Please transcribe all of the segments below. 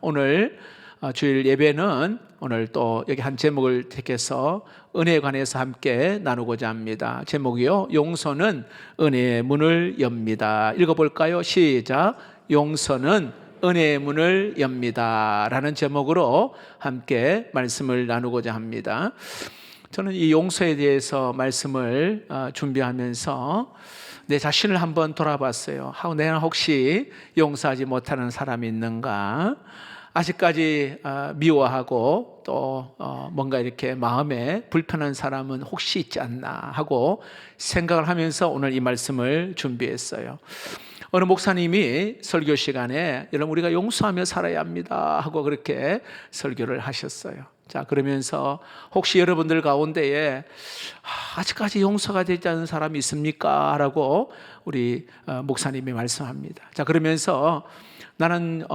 오늘 주일 예배는 오늘 또 여기 한 제목을 택해서 은혜에 관해서 함께 나누고자 합니다. 제목이요, 용서는 은혜의 문을 엽니다. 읽어볼까요? 시작. 용서는 은혜의 문을 엽니다 라는 제목으로 함께 말씀을 나누고자 합니다. 저는 이 용서에 대해서 말씀을 준비하면서 내 자신을 한번 돌아봤어요. 내가 혹시 용서하지 못하는 사람이 있는가? 아직까지 미워하고 또 뭔가 이렇게 마음에 불편한 사람은 혹시 있지 않나 하고 생각을 하면서 오늘 이 말씀을 준비했어요. 어느 목사님이 설교 시간에 여러분 우리가 용서하며 살아야 합니다 하고 그렇게 설교를 하셨어요. 자, 그러면서 혹시 여러분들 가운데에 아직까지 용서가 되지 않은 사람이 있습니까? 라고 우리 목사님이 말씀합니다. 자, 그러면서 나는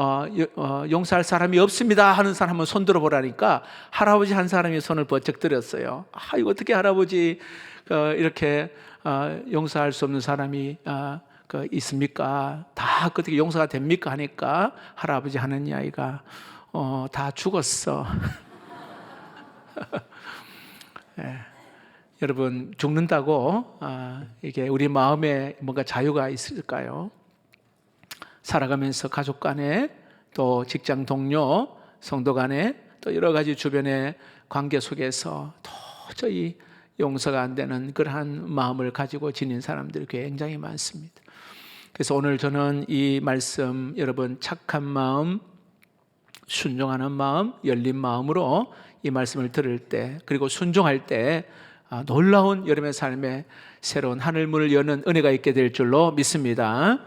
용서할 사람이 없습니다 하는 사람 한번 손 들어보라니까 할아버지 한 사람이 손을 번쩍 들었어요. 이거 어떻게 할아버지 이렇게 용서할 수 없는 사람이 있습니까? 다 어떻게 용서가 됩니까? 하니까 할아버지 하는 이야기가 다 죽었어. 네. 여러분, 죽는다고 이게 우리 마음에 뭔가 자유가 있을까요? 살아가면서 가족 간에 또 직장 동료, 성도 간에 또 여러 가지 주변의 관계 속에서 도저히 용서가 안 되는 그러한 마음을 가지고 지닌 사람들이 굉장히 많습니다. 그래서 오늘 저는 이 말씀, 여러분 착한 마음, 순종하는 마음, 열린 마음으로 이 말씀을 들을 때, 그리고 순종할 때 놀라운 여러분의 삶에 새로운 하늘문을 여는 은혜가 있게 될 줄로 믿습니다.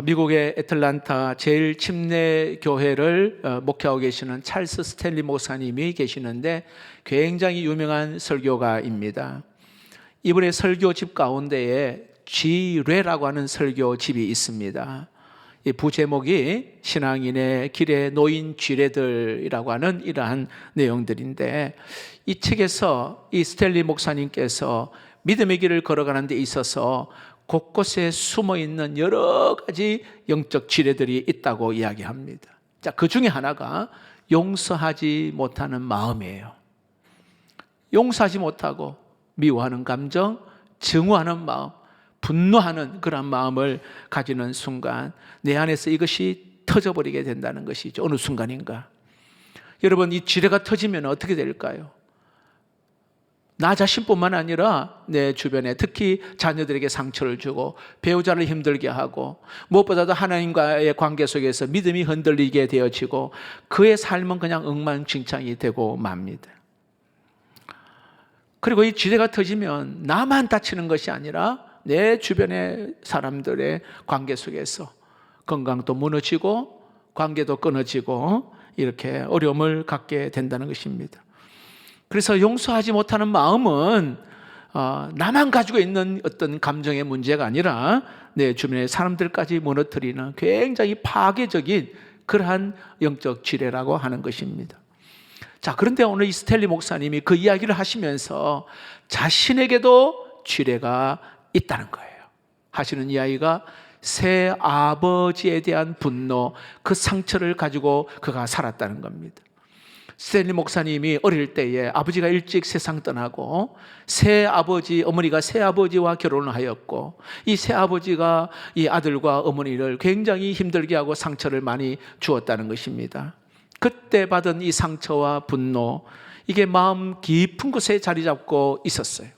미국의 애틀란타 제일 침례 교회를 목회하고 계시는 찰스 스탠리 목사님이 계시는데 굉장히 유명한 설교가입니다. 이분의 설교집 가운데에 지뢰라고 하는 설교집이 있습니다. 이 부제목이 신앙인의 길에 놓인 지뢰들이라고 하는 이러한 내용들인데, 이 책에서 이 스탠리 목사님께서 믿음의 길을 걸어가는 데 있어서 곳곳에 숨어있는 여러 가지 영적 지뢰들이 있다고 이야기합니다. 자, 그 중에 하나가 용서하지 못하는 마음이에요. 용서하지 못하고 미워하는 감정, 증오하는 마음, 분노하는 그런 마음을 가지는 순간 내 안에서 이것이 터져버리게 된다는 것이죠. 어느 순간인가. 여러분, 이 지뢰가 터지면 어떻게 될까요? 나 자신뿐만 아니라 내 주변에, 특히 자녀들에게 상처를 주고 배우자를 힘들게 하고 무엇보다도 하나님과의 관계 속에서 믿음이 흔들리게 되어지고 그의 삶은 그냥 엉망진창이 되고 맙니다. 그리고 이 지뢰가 터지면 나만 다치는 것이 아니라 내 주변의 사람들의 관계 속에서 건강도 무너지고 관계도 끊어지고 이렇게 어려움을 갖게 된다는 것입니다. 그래서 용서하지 못하는 마음은 나만 가지고 있는 어떤 감정의 문제가 아니라 내 주변의 사람들까지 무너뜨리는 굉장히 파괴적인 그러한 영적 지뢰라고 하는 것입니다. 자, 그런데 오늘 이 스탠리 목사님이 그 이야기를 하시면서 자신에게도 지뢰가 있다는 거예요. 하시는 이야기가 새 아버지에 대한 분노, 그 상처를 가지고 그가 살았다는 겁니다. 스탠리 목사님이 어릴 때에 아버지가 일찍 세상 떠나고 어머니가 새아버지와 결혼을 하였고 이 새아버지가 이 아들과 어머니를 굉장히 힘들게 하고 상처를 많이 주었다는 것입니다. 그때 받은 이 상처와 분노, 이게 마음 깊은 곳에 자리 잡고 있었어요.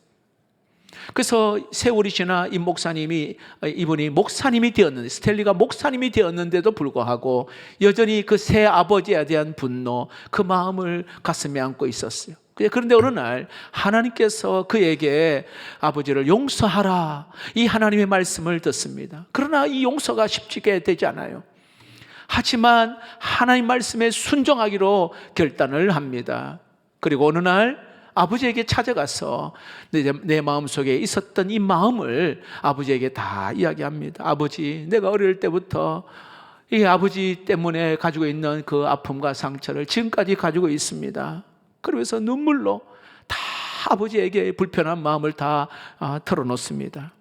그래서 세월이 지나 이분이 목사님이 되었는데, 스탠리가 목사님이 되었는데도 불구하고 여전히 그 새 아버지에 대한 분노, 그 마음을 가슴에 안고 있었어요. 그런데 어느 날 하나님께서 그에게 아버지를 용서하라, 이 하나님의 말씀을 듣습니다. 그러나 이 용서가 쉽게 되지 않아요. 하지만 하나님 말씀에 순종하기로 결단을 합니다. 그리고 어느 날 아버지에게 찾아가서 내 마음속에 있었던 이 마음을 아버지에게 다 이야기합니다. 아버지, 내가 어릴 때부터 이 아버지 때문에 가지고 있는 그 아픔과 상처를 지금까지 가지고 있습니다. 그러면서 눈물로 다 아버지에게 불편한 마음을 다 털어놓습니다.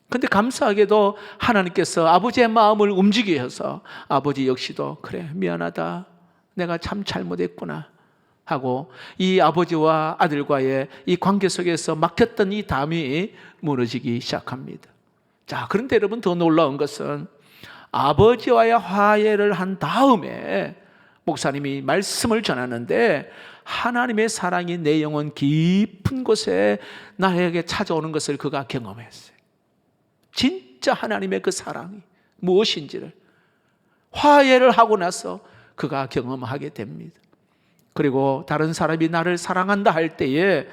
그런데 감사하게도 하나님께서 아버지의 마음을 움직이셔서 아버지 역시도 그래, 미안하다, 내가 참 잘못했구나 하고 이 아버지와 아들과의 이 관계 속에서 막혔던 이 담이 무너지기 시작합니다. 자, 그런데 여러분, 더 놀라운 것은 아버지와의 화해를 한 다음에 목사님이 말씀을 전하는데, 하나님의 사랑이 내 영혼 깊은 곳에 나에게 찾아오는 것을 그가 경험했어요. 진짜 하나님의 그 사랑이 무엇인지를 화해를 하고 나서 그가 경험하게 됩니다. 그리고 다른 사람이 나를 사랑한다 할 때에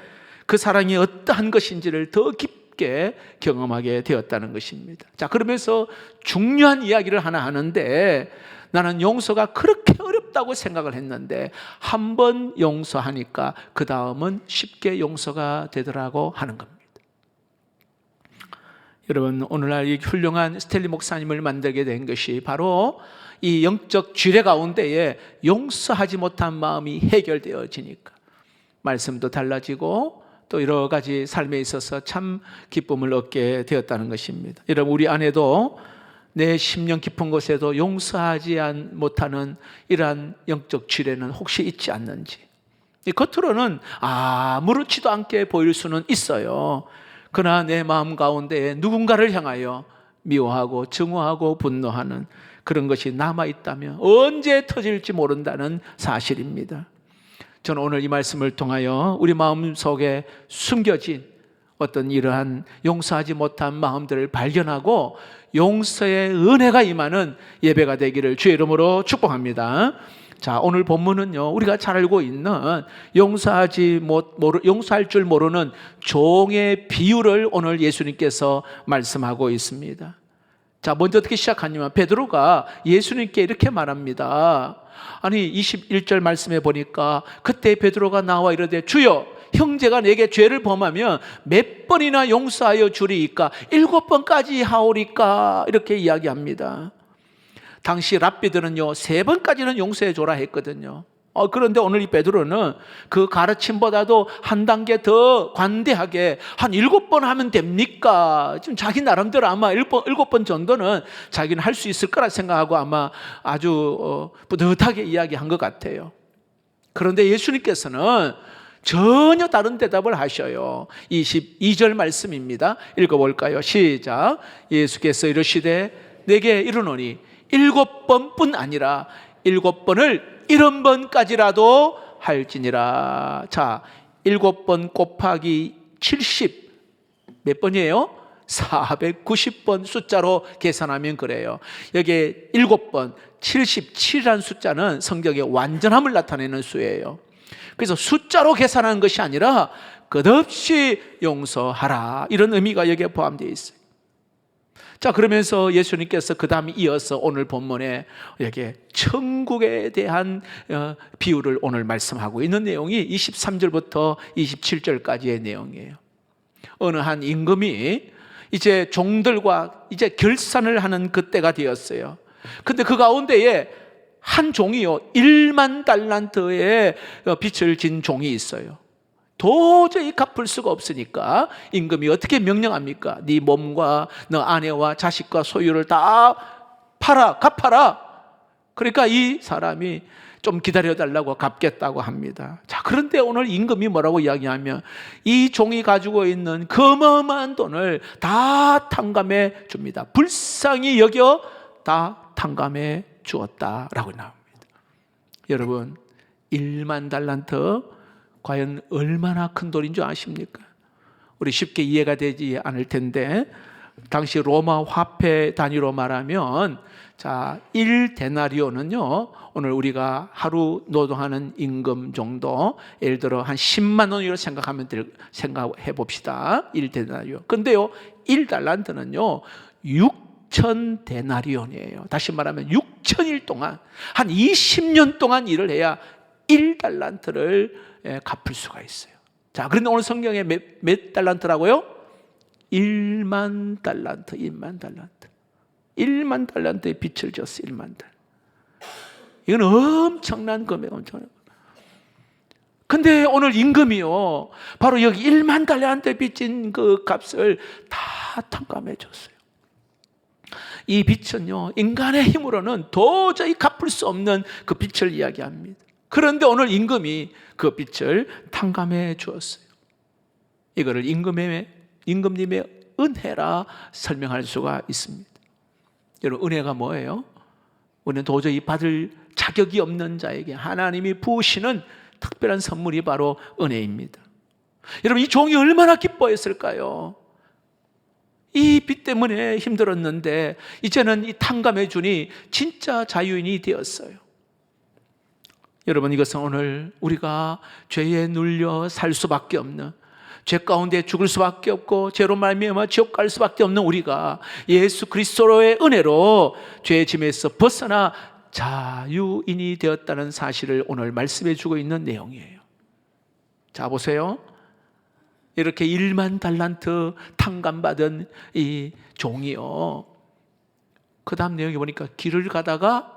그 사랑이 어떠한 것인지를 더 깊게 경험하게 되었다는 것입니다. 자, 그러면서 중요한 이야기를 하나 하는데, 나는 용서가 그렇게 어렵다고 생각을 했는데 한 번 용서하니까 그 다음은 쉽게 용서가 되더라고 하는 겁니다. 여러분, 오늘날 이 훌륭한 스탠리 목사님을 만들게 된 것이 바로 이 영적 쥐레 가운데에 용서하지 못한 마음이 해결되어지니까 말씀도 달라지고 또 여러 가지 삶에 있어서 참 기쁨을 얻게 되었다는 것입니다. 여러분, 우리 안에도 내 심령 깊은 곳에도 용서하지 못하는 이러한 영적 쥐레는 혹시 있지 않는지. 겉으로는 아무렇지도 않게 보일 수는 있어요. 그러나 내 마음 가운데에 누군가를 향하여 미워하고 증오하고 분노하는 그런 것이 남아있다면 언제 터질지 모른다는 사실입니다. 저는 오늘 이 말씀을 통하여 우리 마음속에 숨겨진 어떤 이러한 용서하지 못한 마음들을 발견하고 용서의 은혜가 임하는 예배가 되기를 주의 이름으로 축복합니다. 자, 오늘 본문은요, 우리가 잘 알고 있는 용서할 줄 모르는 종의 비유를 오늘 예수님께서 말씀하고 있습니다. 자, 먼저 어떻게 시작하냐면 베드로가 예수님께 이렇게 말합니다. 아니, 21절 말씀에 보니까 그때 베드로가 나와 이르되 주여, 형제가 내게 죄를 범하면 몇 번이나 용서하여 주리이까? 7번까지 하오리까? 이렇게 이야기합니다. 당시 랍비들은요, 3번까지는 용서해 줘라 했거든요. 그런데 오늘 이 베드로는 그 가르침보다도 한 단계 더 관대하게 한 7번 하면 됩니까? 지금 자기 나름대로 아마 7번 정도는 자기는 할 수 있을 거라 생각하고 아마 아주 뿌듯하게 이야기한 것 같아요. 그런데 예수님께서는 전혀 다른 대답을 하셔요. 22절 말씀입니다. 읽어볼까요? 시작. 예수께서 이르시되 내게 이르노니 7번뿐 아니라 7번을 70번까지라도 할지니라. 자, 7번 곱하기 70 몇 번이에요? 490번 숫자로 계산하면 그래요. 여기에 7번 77이라는 숫자는 성경의 완전함을 나타내는 수예요. 그래서 숫자로 계산하는 것이 아니라 끝없이 용서하라, 이런 의미가 여기에 포함되어 있어요. 자, 그러면서 예수님께서 그 다음에 이어서 오늘 본문에 여기 천국에 대한 비유를 오늘 말씀하고 있는 내용이 23절부터 27절까지의 내용이에요. 어느 한 임금이 이제 종들과 이제 결산을 하는 그때가 되었어요. 근데 그 가운데에 한 종이요, 1만 달란트의 빚을 진 종이 있어요. 도저히 갚을 수가 없으니까 임금이 어떻게 명령합니까? 네 몸과 너 아내와 자식과 소유를 다 팔아, 갚아라. 그러니까 이 사람이 좀 기다려달라고 갚겠다고 합니다. 자, 그런데 오늘 임금이 뭐라고 이야기하면 이 종이 가지고 있는 거마어마한 돈을 다 탕감해 줍니다. 불쌍히 여겨 다 탕감해 주었다라고 나옵니다. 여러분, 1만 달란트 과연 얼마나 큰 돈인 줄 아십니까? 우리 쉽게 이해가 되지 않을 텐데 당시 로마 화폐 단위로 말하면, 자, 1데나리오는요 오늘 우리가 하루 노동하는 임금 정도, 예를 들어 한 10만 원으로 생각해 봅시다. 1데나리오. 근데요 1달란트는요 6,000데나리온이에요. 다시 말하면 6,000일 동안 한 20년 동안 일을 해야 1달란트를 갚을 수가 있어요. 자, 그런데 오늘 성경에 몇 달란트라고요? 1만 달란트, 1만 달란트. 1만 달란트의 빚을 졌어, 1만 달. 이건 엄청난 금액, 엄청난 금액. 근데 오늘 임금이요, 바로 여기 1만 달란트 빚진 그 값을 다 탕감해 줬어요. 이 빚은요, 인간의 힘으로는 도저히 갚을 수 없는 그 빚을 이야기합니다. 그런데 오늘 임금이 그 빚을 탕감해 주었어요. 이거를 임금님의 은혜라 설명할 수가 있습니다. 여러분, 은혜가 뭐예요? 우리는 도저히 받을 자격이 없는 자에게 하나님이 부으시는 특별한 선물이 바로 은혜입니다. 여러분, 이 종이 얼마나 기뻐했을까요? 이 빚 때문에 힘들었는데 이제는 이 탕감해 주니 진짜 자유인이 되었어요. 여러분, 이것은 오늘 우리가 죄에 눌려 살 수밖에 없는, 죄 가운데 죽을 수밖에 없고 죄로 말미암아 지옥 갈 수밖에 없는 우리가 예수 그리스도의 은혜로 죄의 짐에서 벗어나 자유인이 되었다는 사실을 오늘 말씀해 주고 있는 내용이에요. 자, 보세요. 이렇게 1만 달란트 탕감받은 이 종이요, 그 다음 내용에 보니까 길을 가다가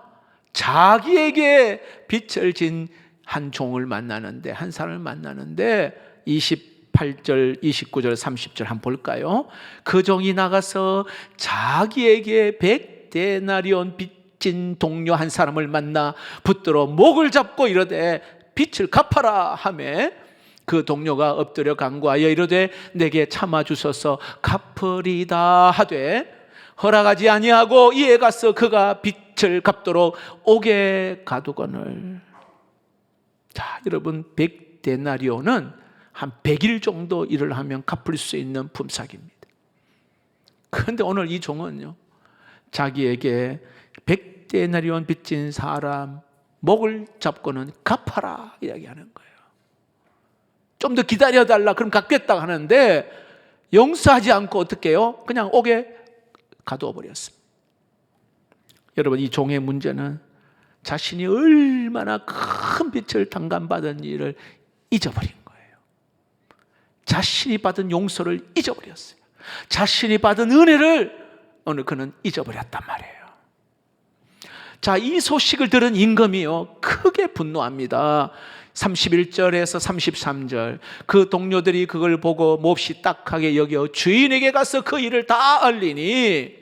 자기에게 빚을 진 한 종을 만나는데, 한 사람을 만나는데 28절, 29절, 30절 한번 볼까요? 그 종이 나가서 자기에게 100데나리온 빚진 동료 한 사람을 만나 붙들어 목을 잡고 이르되 빚을 갚아라 하매 그 동료가 엎드려 간구하여 이르되 내게 참아 주소서 갚으리다 하되 허락하지 아니하고 이에 가서 그가 빚을 갚도록 옥에 가두거늘. 자, 여러분, 100데나리온은 한 100일 정도 일을 하면 갚을 수 있는 품삯입니다. 그런데 오늘 이 종은요, 자기에게 100데나리온 빚진 사람 목을 잡고는 갚아라 이야기하는 거예요. 좀 더 기다려달라, 그럼 갚겠다 하는데 용서하지 않고 어떻게 해요? 그냥 옥에 가두어 버렸습니다. 여러분, 이 종의 문제는 자신이 얼마나 큰 빚을 탕감받은 일을 잊어버린 거예요. 자신이 받은 용서를 잊어버렸어요. 자신이 받은 은혜를 오늘 그는 잊어버렸단 말이에요. 자, 이 소식을 들은 임금이요, 크게 분노합니다. 31절에서 33절, 그 동료들이 그걸 보고 몹시 딱하게 여겨 주인에게 가서 그 일을 다 알리니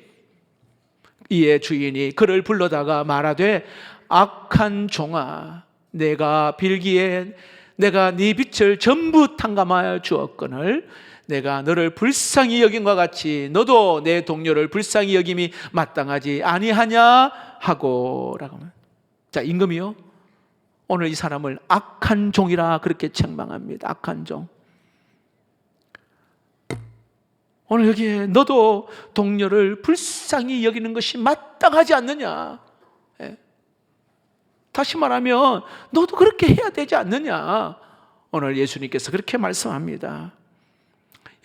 이에 주인이 그를 불러다가 말하되 악한 종아, 내가 빌기에 내가 네 빚을 전부 탕감하여 주었거늘 내가 너를 불쌍히 여긴 것 같이 너도 내 동료를 불쌍히 여김이 마땅하지 아니하냐 하고 라고 하면, 자, 임금이요, 오늘 이 사람을 악한 종이라 그렇게 책망합니다. 악한 종. 오늘 여기에 너도 동료를 불쌍히 여기는 것이 마땅하지 않느냐, 다시 말하면 너도 그렇게 해야 되지 않느냐, 오늘 예수님께서 그렇게 말씀합니다.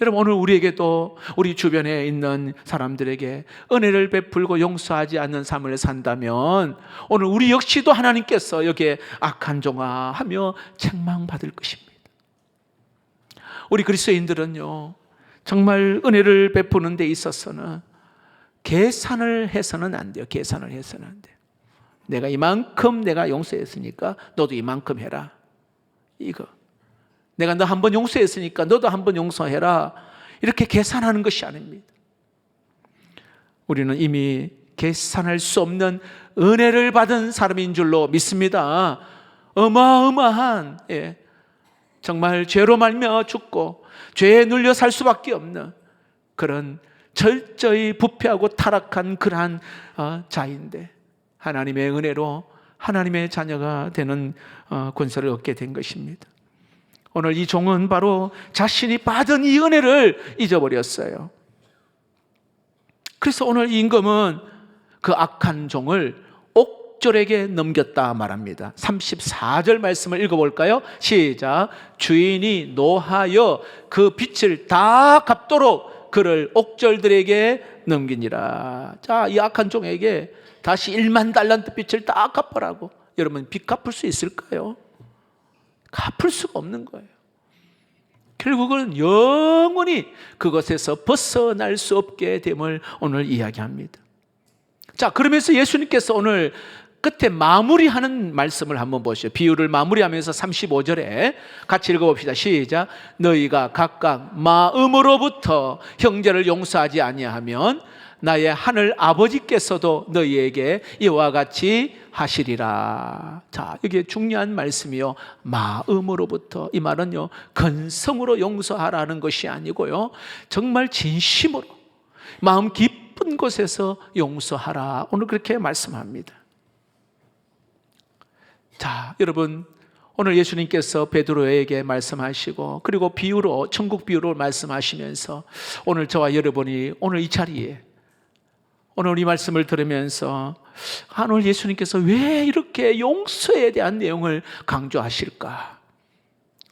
여러분, 오늘 우리에게도 우리 주변에 있는 사람들에게 은혜를 베풀고 용서하지 않는 삶을 산다면 오늘 우리 역시도 하나님께서 여기에 악한 종아 하며 책망받을 것입니다. 우리 그리스도인들은요, 정말 은혜를 베푸는 데 있어서는 계산을 해서는 안 돼요. 계산을 해서는 안 돼요. 내가 이만큼 내가 용서했으니까 너도 이만큼 해라, 이거. 내가 너 한 번 용서했으니까 너도 한 번 용서해라, 이렇게 계산하는 것이 아닙니다. 우리는 이미 계산할 수 없는 은혜를 받은 사람인 줄로 믿습니다. 어마어마한, 정말 죄로 말미암아 죽고 죄에 눌려 살 수밖에 없는 그런 철저히 부패하고 타락한 그러한 자인데 하나님의 은혜로 하나님의 자녀가 되는 권세를 얻게 된 것입니다. 오늘 이 종은 바로 자신이 받은 이 은혜를 잊어버렸어요. 그래서 오늘 이 임금은 그 악한 종을 옥졸에게 넘겼다 말합니다. 34절 말씀을 읽어볼까요? 시작. 주인이 노하여 그 빚을 다 갚도록 그를 옥졸들에게 넘기니라. 자, 이 악한 종에게 다시 1만 달란트 빚을 다 갚으라고. 여러분, 빚 갚을 수 있을까요? 갚을 수가 없는 거예요. 결국은 영원히 그것에서 벗어날 수 없게 됨을 오늘 이야기합니다. 자, 그러면서 예수님께서 오늘 끝에 마무리하는 말씀을 한번 보시죠. 비유를 마무리하면서 35절에 같이 읽어봅시다. 시작. 너희가 각각 마음으로부터 형제를 용서하지 아니하면 나의 하늘 아버지께서도 너희에게 이와 같이 하시리라. 자, 이게 중요한 말씀이요. 마음으로부터. 이 말은요, 근성으로 용서하라는 것이 아니고요, 정말 진심으로 마음 깊은 곳에서 용서하라. 오늘 그렇게 말씀합니다. 자, 여러분, 오늘 예수님께서 베드로에게 말씀하시고, 그리고 비유로, 천국 비유로 말씀하시면서 오늘 저와 여러분이 오늘 이 자리에, 오늘 이 말씀을 들으면서 오늘 예수님께서 왜 이렇게 용서에 대한 내용을 강조하실까?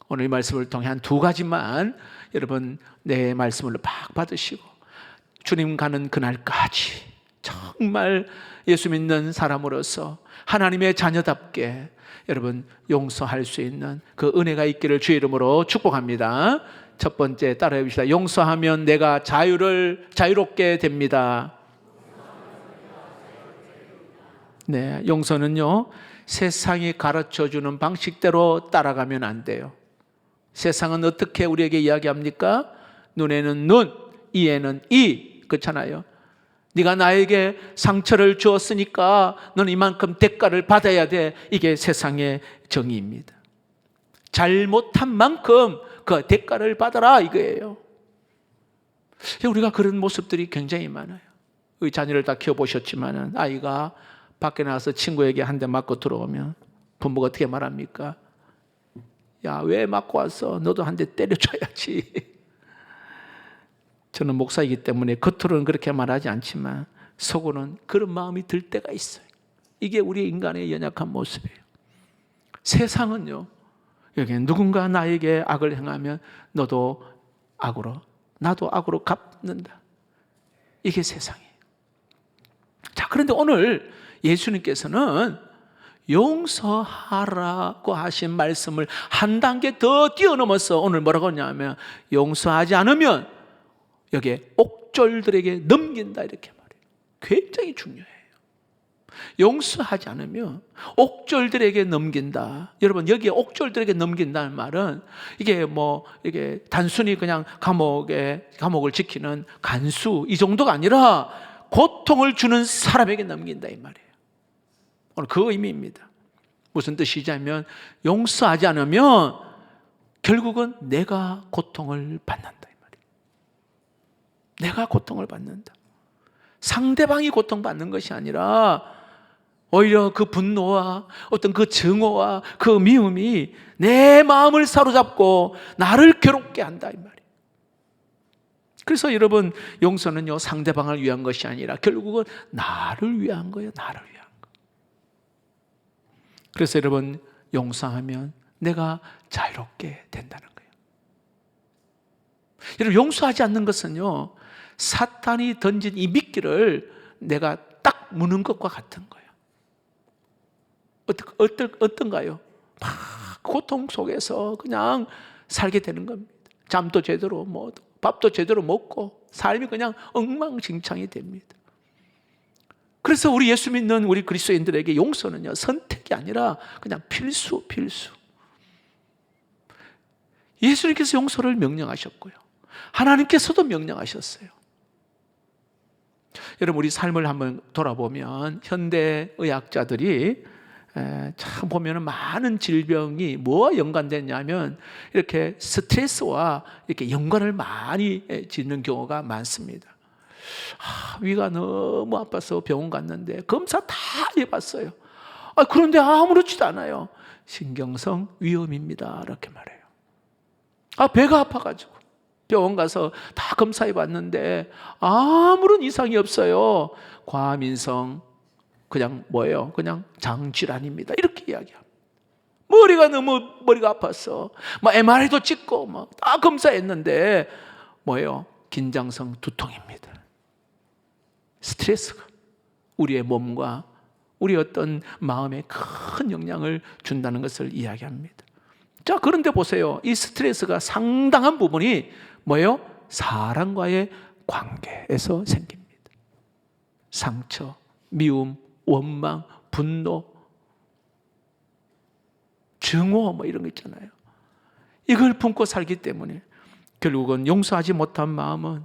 오늘 이 말씀을 통해 한 두 가지만 여러분 내 말씀을 막 받으시고, 주님 가는 그날까지 정말 예수 믿는 사람으로서 하나님의 자녀답게 여러분 용서할 수 있는 그 은혜가 있기를 주의 이름으로 축복합니다. 첫 번째, 따라해 봅시다. 용서하면 내가 자유롭게 됩니다. 네, 용서는요, 세상이 가르쳐주는 방식대로 따라가면 안 돼요. 세상은 어떻게 우리에게 이야기합니까? 눈에는 눈, 이에는 이, 그렇잖아요. 네가 나에게 상처를 주었으니까 너는 이만큼 대가를 받아야 돼. 이게 세상의 정의입니다. 잘못한 만큼 그 대가를 받아라, 이거예요. 우리가 그런 모습들이 굉장히 많아요. 우리 자녀를 다 키워보셨지만 아이가 밖에 나가서 친구에게 한 대 맞고 들어오면 부모가 어떻게 말합니까? 야, 왜 맞고 왔어? 너도 한 대 때려줘야지. 저는 목사이기 때문에 겉으로는 그렇게 말하지 않지만 속으로는 그런 마음이 들 때가 있어요. 이게 우리 인간의 연약한 모습이에요. 세상은요, 여기 누군가 나에게 악을 행하면 너도 악으로, 나도 악으로 갚는다. 이게 세상이에요. 자, 그런데 오늘 예수님께서는 용서하라고 하신 말씀을 한 단계 더 뛰어넘어서 오늘 뭐라고 하냐면 용서하지 않으면 여기에 옥졸들에게 넘긴다, 이렇게 말해요. 굉장히 중요해요. 용서하지 않으면 옥졸들에게 넘긴다. 여러분, 여기에 옥졸들에게 넘긴다는 말은 이게 단순히 그냥 감옥을 지키는 간수 이 정도가 아니라 고통을 주는 사람에게 넘긴다, 이 말이에요. 오늘 그 의미입니다. 무슨 뜻이냐면 용서하지 않으면 결국은 내가 고통을 받는다, 이 말이에요. 내가 고통을 받는다. 상대방이 고통받는 것이 아니라 오히려 그 분노와 어떤 그 증오와 그 미움이 내 마음을 사로잡고 나를 괴롭게 한다, 이 말이에요. 그래서 여러분, 용서는요, 상대방을 위한 것이 아니라 결국은 나를 위한 거예요. 나를 위한 거. 그래서 여러분, 용서하면 내가 자유롭게 된다는 거예요. 여러분, 용서하지 않는 것은요, 사탄이 던진 이 미끼를 내가 딱 무는 것과 같은 거예요. 어떤가요? 막 고통 속에서 그냥 살게 되는 겁니다. 잠도 제대로 못, 밥도 제대로 먹고 삶이 그냥 엉망진창이 됩니다. 그래서 우리 예수 믿는 우리 그리스도인들에게 용서는요, 선택이 아니라 그냥 필수. 예수님께서 용서를 명령하셨고요, 하나님께서도 명령하셨어요. 여러분, 우리 삶을 한번 돌아보면 현대 의학자들이 참 보면은 많은 질병이 뭐와 연관됐냐면 이렇게 스트레스와 이렇게 연관을 많이 짓는 경우가 많습니다. 위가 너무 아파서 병원 갔는데 검사 다 해봤어요. 그런데 아무렇지도 않아요. 신경성 위염입니다, 이렇게 말해요. 배가 아파가지고 병원 가서 다 검사해봤는데 아무런 이상이 없어요. 과민성 그냥 뭐예요? 그냥 장질환입니다, 이렇게 이야기합니다. 머리가 아팠어. MRI도 찍고 다 검사했는데 뭐예요? 긴장성 두통입니다. 스트레스가 우리의 몸과 우리 어떤 마음에 큰 영향을 준다는 것을 이야기합니다. 자, 그런데 보세요. 이 스트레스가 상당한 부분이 뭐예요? 사람과의 관계에서 생깁니다. 상처, 미움, 원망, 분노, 증오 이런 거 있잖아요. 이걸 품고 살기 때문에 결국은 용서하지 못한 마음은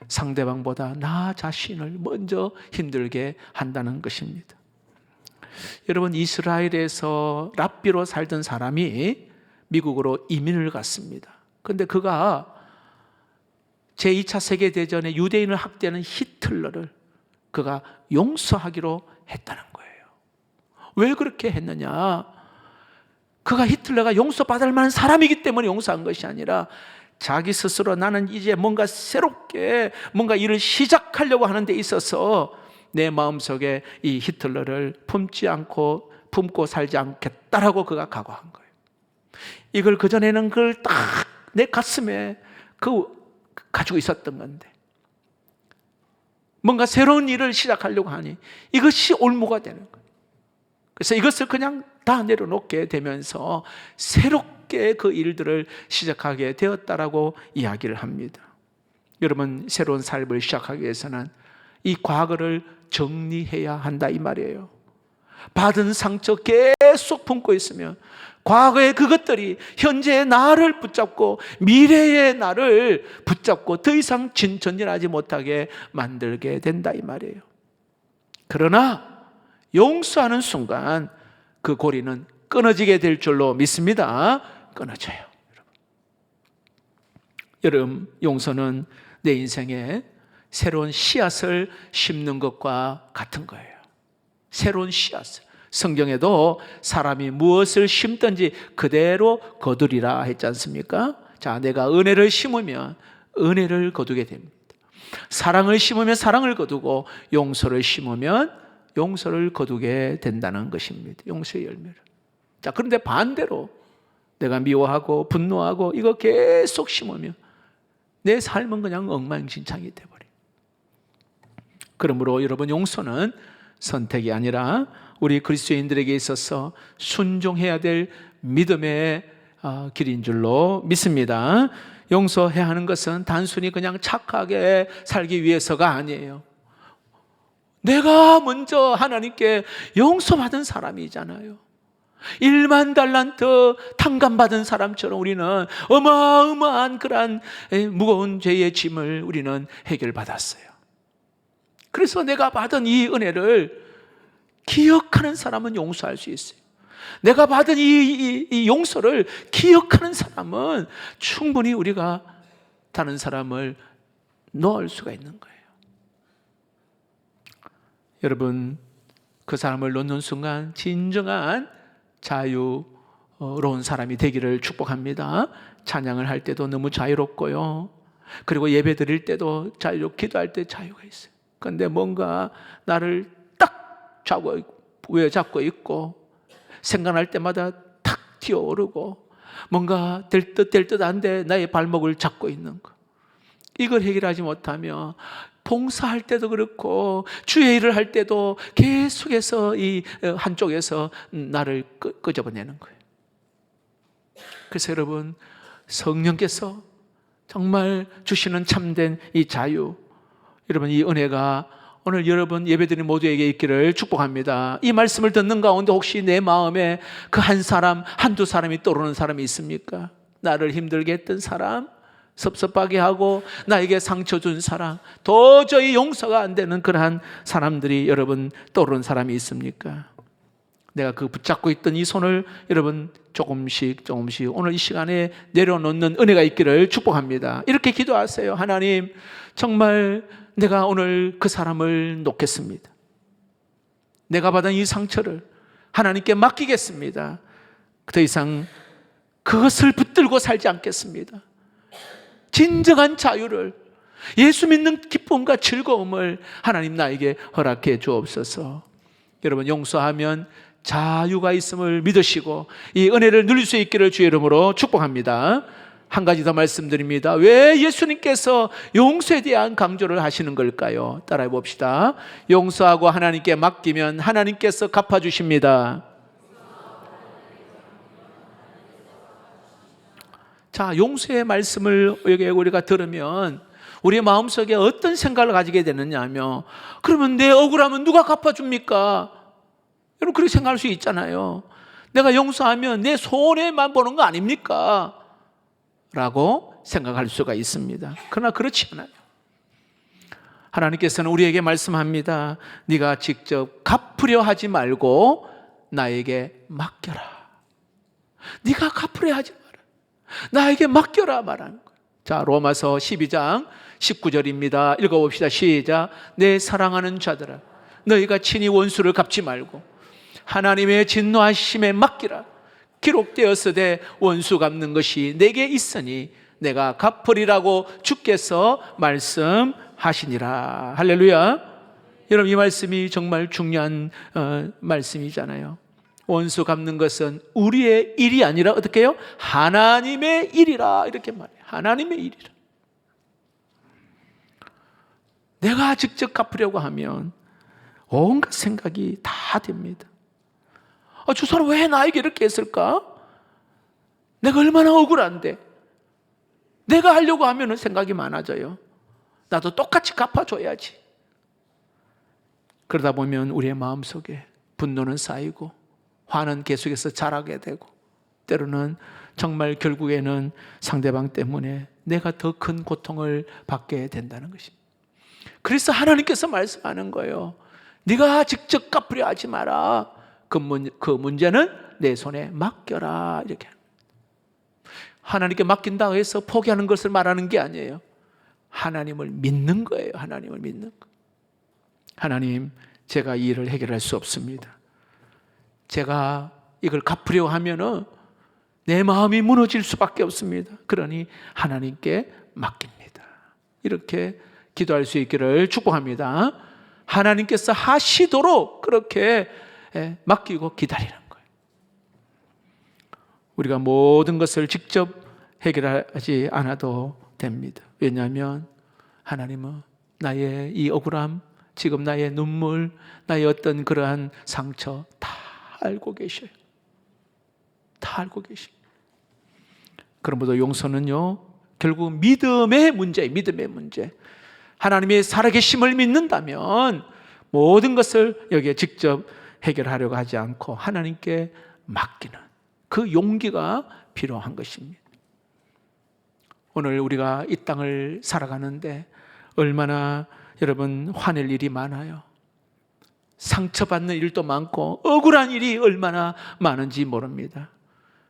상대방보다 나 자신을 먼저 힘들게 한다는 것입니다. 여러분, 이스라엘에서 랍비로 살던 사람이 미국으로 이민을 갔습니다. 그런데 그가 제2차 세계대전에 유대인을 학대하는 히틀러를 그가 용서하기로 했다는 거예요. 왜 그렇게 했느냐? 그가 히틀러가 용서받을 만한 사람이기 때문에 용서한 것이 아니라 자기 스스로 나는 이제 뭔가 새롭게 뭔가 일을 시작하려고 하는 데 있어서 내 마음속에 이 히틀러를 품고 살지 않겠다라고 그가 각오한 거예요. 이걸 그전에는 그걸 딱 내 가슴에 가지고 있었던 건데 뭔가 새로운 일을 시작하려고 하니 이것이 올무가 되는 거예요. 그래서 이것을 그냥 다 내려놓게 되면서 새롭게 그 일들을 시작하게 되었다라고 이야기를 합니다. 여러분, 새로운 삶을 시작하기 위해서는 이 과거를 정리해야 한다 이 말이에요. 받은 상처 계속 품고 있으면 과거의 그것들이 현재의 나를 붙잡고 미래의 나를 붙잡고 더 이상 전진하지 못하게 만들게 된다 이 말이에요. 그러나 용서하는 순간 그 고리는 끊어지게 될 줄로 믿습니다. 끊어져요. 여러분, 용서는 내 인생에 새로운 씨앗을 심는 것과 같은 거예요. 새로운 씨앗을. 성경에도 사람이 무엇을 심든지 그대로 거두리라 했지 않습니까? 자, 내가 은혜를 심으면 은혜를 거두게 됩니다. 사랑을 심으면 사랑을 거두고 용서를 심으면 용서를 거두게 된다는 것입니다. 용서의 열매를. 자, 그런데 반대로 내가 미워하고 분노하고 이거 계속 심으면 내 삶은 그냥 엉망진창이 돼버려요. 그러므로 여러분, 용서는 선택이 아니라 우리 그리스도인들에게 있어서 순종해야 될 믿음의 길인 줄로 믿습니다. 용서해야 하는 것은 단순히 그냥 착하게 살기 위해서가 아니에요. 내가 먼저 하나님께 용서받은 사람이잖아요. 1만 달란트 탕감받은 사람처럼 우리는 어마어마한 그런 무거운 죄의 짐을 우리는 해결받았어요. 그래서 내가 받은 이 은혜를 기억하는 사람은 용서할 수 있어요. 내가 받은 이 용서를 기억하는 사람은 충분히 우리가 다른 사람을 놓을 수가 있는 거예요. 여러분, 그 사람을 놓는 순간 진정한 자유로운 사람이 되기를 축복합니다. 찬양을 할 때도 너무 자유롭고요. 그리고 예배 드릴 때도 자유롭고 기도할 때 자유가 있어요. 그런데 뭔가 나를 딱 잡고 있고 생각날 때마다 탁 튀어오르고 뭔가 될 듯 한데 나의 발목을 잡고 있는 거. 이걸 해결하지 못하면 봉사할 때도 그렇고 주의 일을 할 때도 계속해서 이 한쪽에서 나를 끄집어내는 거예요. 그래서 여러분, 성령께서 정말 주시는 참된 이 자유, 여러분, 이 은혜가 오늘 여러분 예배드린 모두에게 있기를 축복합니다. 이 말씀을 듣는 가운데 혹시 내 마음에 그 한 사람, 한두 사람이 떠오르는 사람이 있습니까? 나를 힘들게 했던 사람, 섭섭하게 하고 나에게 상처 준 사람, 도저히 용서가 안 되는 그러한 사람들이 여러분 떠오르는 사람이 있습니까? 내가 그 붙잡고 있던 이 손을 여러분 조금씩 오늘 이 시간에 내려놓는 은혜가 있기를 축복합니다. 이렇게 기도하세요. 하나님, 정말 내가 오늘 그 사람을 놓겠습니다. 내가 받은 이 상처를 하나님께 맡기겠습니다. 더 이상 그것을 붙들고 살지 않겠습니다. 진정한 자유를, 예수 믿는 기쁨과 즐거움을 하나님 나에게 허락해 주옵소서. 여러분, 용서하면 자유가 있음을 믿으시고 이 은혜를 누릴 수 있기를 주의 이름으로 축복합니다. 한 가지 더 말씀드립니다. 왜 예수님께서 용서에 대한 강조를 하시는 걸까요? 따라해 봅시다. 용서하고 하나님께 맡기면 하나님께서 갚아주십니다. 자, 용서의 말씀을 우리가 들으면 우리의 마음속에 어떤 생각을 가지게 되느냐 하면, 그러면 내 억울하면 누가 갚아줍니까? 여러분, 그렇게 생각할 수 있잖아요. 내가 용서하면 내 손해만 보는 거 아닙니까? 라고 생각할 수가 있습니다. 그러나 그렇지 않아요. 하나님께서는 우리에게 말씀합니다. 네가 직접 갚으려 하지 말고 나에게 맡겨라. 네가 갚으려 하지 마라. 나에게 맡겨라 말하는 거예요. 자, 로마서 12장 19절입니다. 읽어봅시다. 시작. 내 사랑하는 자들아, 너희가 친히 원수를 갚지 말고 하나님의 진노하심에 맡기라. 기록되었으되 원수 갚는 것이 내게 있으니 내가 갚으리라고 주께서 말씀하시니라. 할렐루야. 여러분, 이 말씀이 정말 중요한 말씀이잖아요. 원수 갚는 것은 우리의 일이 아니라 어떻게 해요? 하나님의 일이라, 이렇게 말해요. 하나님의 일이라. 내가 직접 갚으려고 하면 온갖 생각이 다 됩니다. 저 사람 왜 나에게 이렇게 했을까? 내가 얼마나 억울한데. 내가 하려고 하면 생각이 많아져요. 나도 똑같이 갚아줘야지. 그러다 보면 우리의 마음속에 분노는 쌓이고 화는 계속해서 자라게 되고, 때로는 정말 결국에는 상대방 때문에 내가 더 큰 고통을 받게 된다는 것입니다. 그래서 하나님께서 말씀하는 거예요. 네가 직접 갚으려 하지 마라. 그 문제는 내 손에 맡겨라. 이렇게. 하나님께 맡긴다고 해서 포기하는 것을 말하는 게 아니에요. 하나님을 믿는 거예요. 하나님을 믿는 거. 하나님, 제가 이 일을 해결할 수 없습니다. 제가 이걸 갚으려고 하면은 내 마음이 무너질 수밖에 없습니다. 그러니 하나님께 맡깁니다. 이렇게 기도할 수 있기를 축복합니다. 하나님께서 하시도록 그렇게 맡기고 기다리는 거예요. 우리가 모든 것을 직접 해결하지 않아도 됩니다. 왜냐하면 하나님은 나의 이 억울함, 지금 나의 눈물, 나의 어떤 그러한 상처 다 알고 계셔요. 다 알고 계십니다. 그러므로 용서는요, 결국 믿음의 문제예요. 믿음의 문제. 하나님의 살아계심을 믿는다면 모든 것을 여기에 직접 해결하려고 하지 않고 하나님께 맡기는 그 용기가 필요한 것입니다. 오늘 우리가 이 땅을 살아가는데 얼마나 여러분 화낼 일이 많아요. 상처받는 일도 많고 억울한 일이 얼마나 많은지 모릅니다.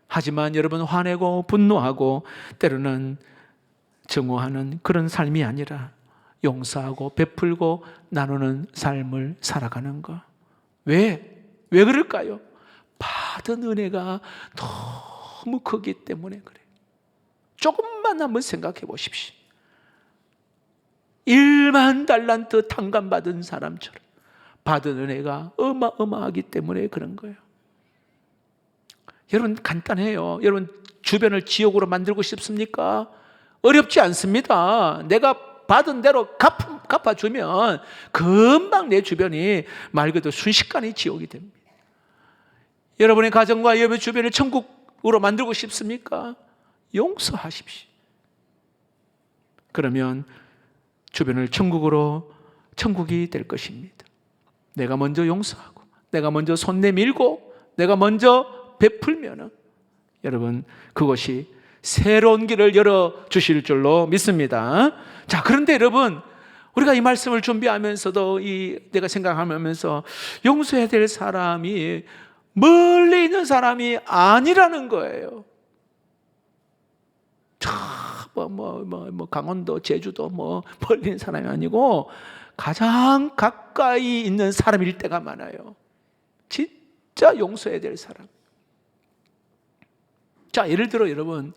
하지만 여러분, 화내고 분노하고 때로는 증오하는 그런 삶이 아니라 용서하고 베풀고 나누는 삶을 살아가는 것. 왜 그럴까요? 받은 은혜가 너무 크기 때문에 그래요. 조금만 한번 생각해 보십시오. 1만 달란트 탕감받은 사람처럼 받은 은혜가 어마어마하기 때문에 그런 거예요. 여러분, 간단해요. 여러분, 주변을 지옥으로 만들고 싶습니까? 어렵지 않습니다. 내가 받은 대로 갚아주면 금방 내 주변이 말 그대로 순식간에 지옥이 됩니다. 여러분의 가정과 여러분의 주변을 천국으로 만들고 싶습니까? 용서하십시오. 그러면 주변을 천국이 될 것입니다. 내가 먼저 용서하고 내가 먼저 손 내밀고 내가 먼저 베풀면은 여러분, 그것이 새로운 길을 열어주실 줄로 믿습니다. 자, 그런데 여러분, 우리가 이 말씀을 준비하면서도 내가 생각하면서 용서해야 될 사람이 멀리 있는 사람이 아니라는 거예요. 강원도, 제주도 멀리 있는 사람이 아니고 가장 가까이 있는 사람일 때가 많아요. 진짜 용서해야 될 사람. 자, 예를 들어 여러분,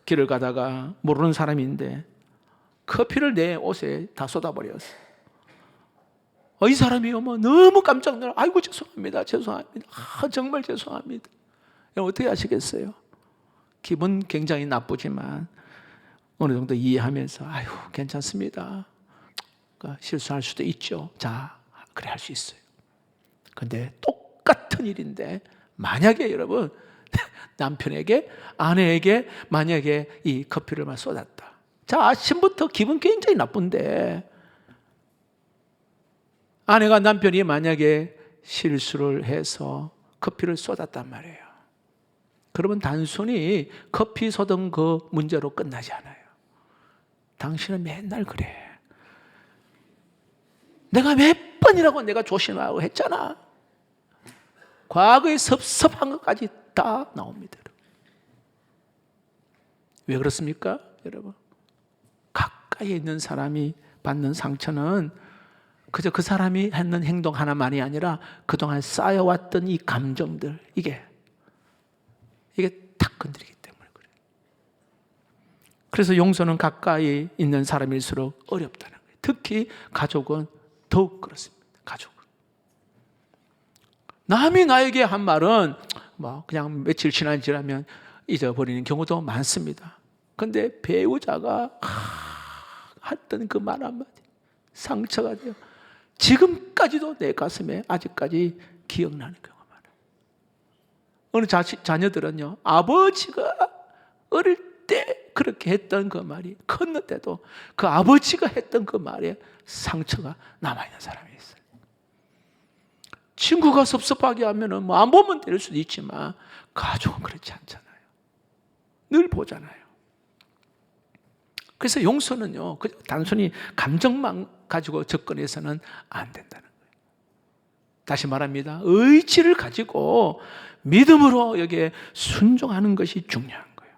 길을 가다가 모르는 사람인데 커피를 내 옷에 다 쏟아버렸어. 이 사람이 너무 깜짝 놀라. 아이고, 죄송합니다. 정말 죄송합니다. 어떻게 하시겠어요? 기분 굉장히 나쁘지만 어느 정도 이해하면서 아유, 괜찮습니다. 그러니까 실수할 수도 있죠. 자, 그래, 할 수 있어요. 근데 똑같은 일인데 만약에 여러분, 남편에게, 아내에게 만약에 이 커피를 막 쏟았다. 자, 아침부터 기분 굉장히 나쁜데 아내가 남편이 만약에 실수를 해서 커피를 쏟았단 말이에요. 그러면 단순히 커피 쏟은 그 문제로 끝나지 않아요. 당신은 맨날 그래. 내가 몇 번이라고 내가 조심하라고 했잖아. 과거에 섭섭한 것까지 다 나옵니다. 왜 그렇습니까? 여러분, 가까이 있는 사람이 받는 상처는 그저 그 사람이 했는 행동 하나만이 아니라 그동안 쌓여왔던 이 감정들, 이게 탁 건드리기 때문에 그래요. 그래서 용서는 가까이 있는 사람일수록 어렵다는 거예요. 특히 가족은 더욱 그렇습니다. 가족은. 남이 나에게 한 말은 그냥 며칠 지나면 잊어버리는 경우도 많습니다. 그런데 배우자가 했던 그 말 한마디 상처가 돼요. 지금까지도 내 가슴에 아직까지 기억나는 경우가 많아요. 어느 자녀들은요, 아버지가 어릴 때 그렇게 했던 그 말이 컸는데도 그 아버지가 했던 그 말에 상처가 남아있는 사람이 있어요. 친구가 섭섭하게 하면은 안 보면 될 수도 있지만 가족은 그렇지 않잖아요. 늘 보잖아요. 그래서 용서는요, 단순히 감정만 가지고 접근해서는 안 된다는 거예요. 다시 말합니다. 의지를 가지고 믿음으로 여기에 순종하는 것이 중요한 거예요.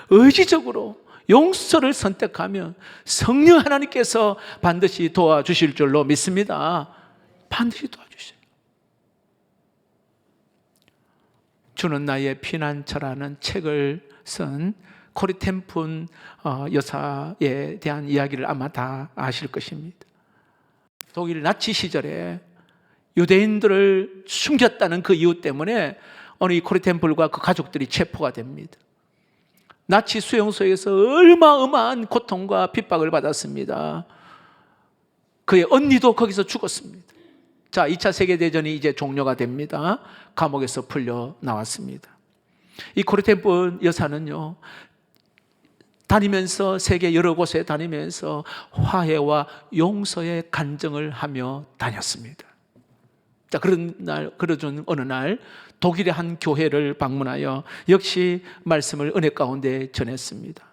의지적으로 용서를 선택하면 성령 하나님께서 반드시 도와주실 줄로 믿습니다. 반드시 도와주셔요. 주는 나의 피난처라는 책을 쓴 코리 템픈 여사에 대한 이야기를 아마 다 아실 것입니다. 독일 나치 시절에 유대인들을 숨겼다는 그 이유 때문에 어느 이 코리 템플과 그 가족들이 체포가 됩니다. 나치 수용소에서 어마어마한 고통과 핍박을 받았습니다. 그의 언니도 거기서 죽었습니다. 자, 2차 세계대전이 이제 종료가 됩니다. 감옥에서 풀려 나왔습니다. 이 코리 템플 여사는요, 다니면서 세계 여러 곳에 다니면서 화해와 용서의 간증을 하며 다녔습니다. 자, 그러던 어느 날 독일의 한 교회를 방문하여 역시 말씀을 은혜 가운데 전했습니다.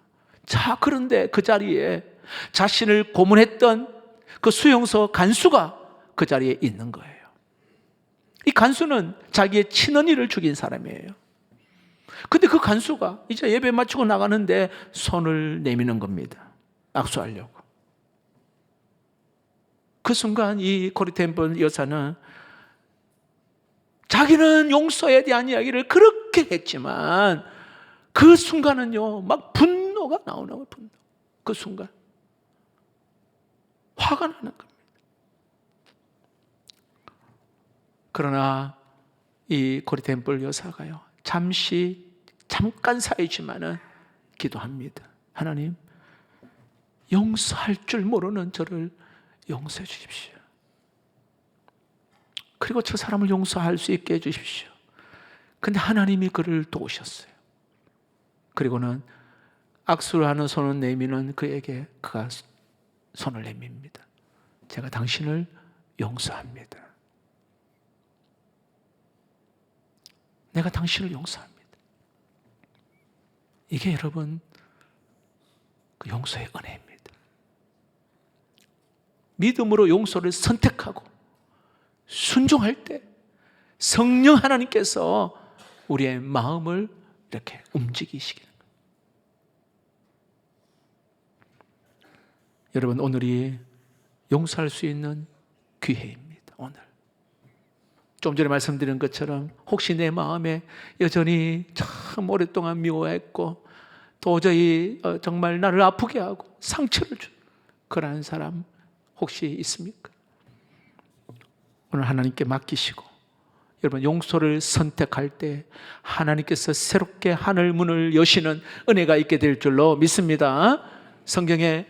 자, 그런데 그 자리에 자신을 고문했던 그 수용소 간수가 그 자리에 있는 거예요. 이 간수는 자기의 친언니를 죽인 사람이에요. 근데 그 간수가 이제 예배 마치고 나가는데 손을 내미는 겁니다. 악수하려고. 그 순간 이 코리 템플 여사는 자기는 용서에 대한 이야기를 그렇게 했지만 그 순간은요, 막 분노가 나오는 거예요. 분노. 그 순간 화가 나는 겁니다. 그러나 이 코리 템플 여사가요, 잠깐 사이지만은 기도합니다. 하나님, 용서할 줄 모르는 저를 용서해 주십시오. 그리고 저 사람을 용서할 수 있게 해 주십시오. 근데 하나님이 그를 도우셨어요. 그리고는 악수를 하는 손을 내미는 그에게 그가 손을 내밉니다. 제가 당신을 용서합니다. 내가 당신을 용서합니다. 이게 여러분 그 용서의 은혜입니다. 믿음으로 용서를 선택하고 순종할 때 성령 하나님께서 우리의 마음을 이렇게 움직이시기는 거예요. 여러분, 오늘이 용서할 수 있는 기회입니다. 오늘 좀 전에 말씀드린 것처럼 혹시 내 마음에 여전히 참 오랫동안 미워했고 도저히 정말 나를 아프게 하고 상처를 준 그러한 사람 혹시 있습니까? 오늘 하나님께 맡기시고 여러분, 용서를 선택할 때 하나님께서 새롭게 하늘 문을 여시는 은혜가 있게 될 줄로 믿습니다. 성경에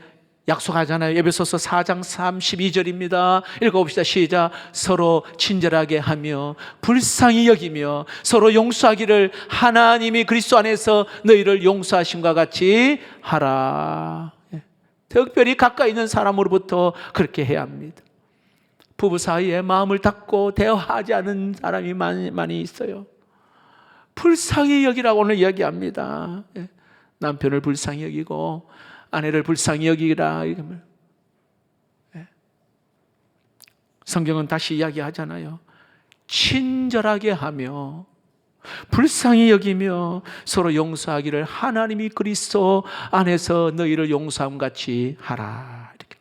약속하잖아요. 에베소서 4장 32절입니다. 읽어봅시다. 시작. 서로 친절하게 하며 불쌍히 여기며 서로 용서하기를 하나님이 그리스도 안에서 너희를 용서하심과 같이 하라. 특별히 가까이 있는 사람으로부터 그렇게 해야 합니다. 부부 사이에 마음을 닫고 대화하지 않은 사람이 많이 있어요. 불쌍히 여기라고 오늘 이야기합니다. 남편을 불쌍히 여기고 아내를 불쌍히 여기라. 성경은 다시 이야기하잖아요. 친절하게 하며 불쌍히 여기며 서로 용서하기를 하나님이 그리스도 안에서 너희를 용서함 같이 하라. 이렇게.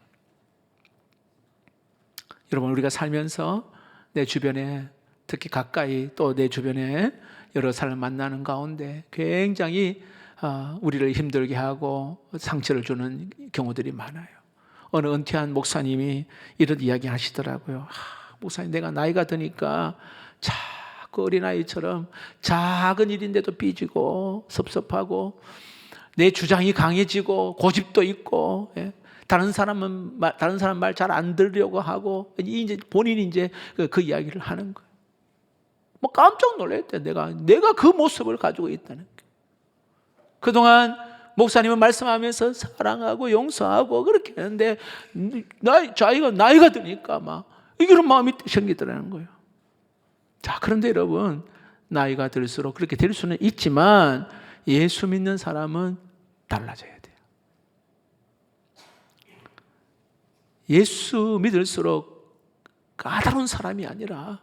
여러분, 우리가 살면서 내 주변에, 특히 가까이 또 내 주변에 여러 사람을 만나는 가운데 굉장히 우리를 힘들게 하고 상처를 주는 경우들이 많아요. 어느 은퇴한 목사님이 이런 이야기 하시더라고요. 목사님, 내가 나이가 드니까 자꾸 어린아이처럼 작은 일인데도 삐지고 섭섭하고 내 주장이 강해지고 고집도 있고, 다른 사람 말 잘 안 들으려고 하고, 이제 본인이 이제 그 이야기를 하는 거예요. 뭐 깜짝 놀랐대. 내가 그 모습을 가지고 있다는 게. 그동안 목사님은 말씀하면서 사랑하고 용서하고 그렇게 했는데 자기가 나이가 드니까 막 이런 마음이 생기더라는 거예요. 자, 그런데 여러분, 나이가 들수록 그렇게 될 수는 있지만 예수 믿는 사람은 달라져야 돼요. 예수 믿을수록 까다로운 사람이 아니라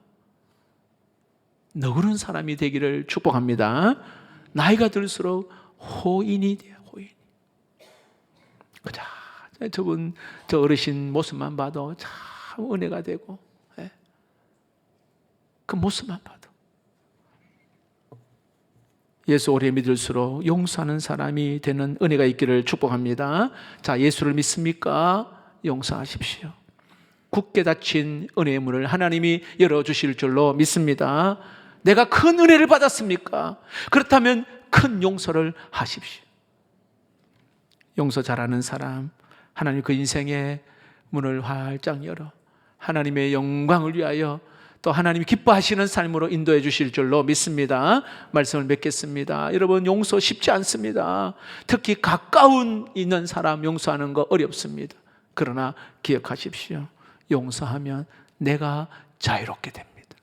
너그러운 사람이 되기를 축복합니다. 나이가 들수록 호인이 돼요. 호인. 저분, 저 어르신 모습만 봐도 참 은혜가 되고, 그 모습만 봐도 예수 오래 믿을수록 용서하는 사람이 되는 은혜가 있기를 축복합니다. 자, 예수를 믿습니까? 용서하십시오. 굳게 닫힌 은혜의 문을 하나님이 열어주실 줄로 믿습니다. 내가 큰 은혜를 받았습니까? 그렇다면 큰 용서를 하십시오. 용서 잘하는 사람, 하나님 그 인생의 문을 활짝 열어 하나님의 영광을 위하여 또 하나님이 기뻐하시는 삶으로 인도해 주실 줄로 믿습니다. 말씀을 맺겠습니다. 여러분, 용서 쉽지 않습니다. 특히 가까운 있는 사람 용서하는 거 어렵습니다. 그러나 기억하십시오. 용서하면 내가 자유롭게 됩니다.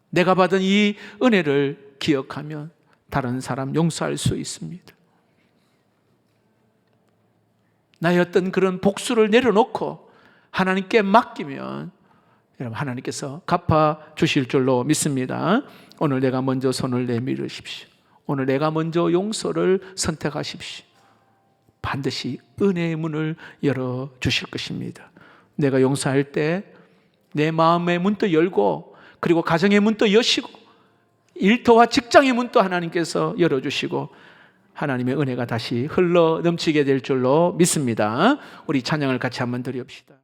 내가 받은 이 은혜를 기억하면 다른 사람 용서할 수 있습니다. 나의 어떤 그런 복수를 내려놓고 하나님께 맡기면 여러분, 하나님께서 갚아 주실 줄로 믿습니다. 오늘 내가 먼저 손을 내밀으십시오. 오늘 내가 먼저 용서를 선택하십시오. 반드시 은혜의 문을 열어주실 것입니다. 내가 용서할 때 내 마음의 문도 열고, 그리고 가정의 문도 여시고, 일터와 직장의 문도 하나님께서 열어주시고 하나님의 은혜가 다시 흘러 넘치게 될 줄로 믿습니다. 우리 찬양을 같이 한번 드립시다.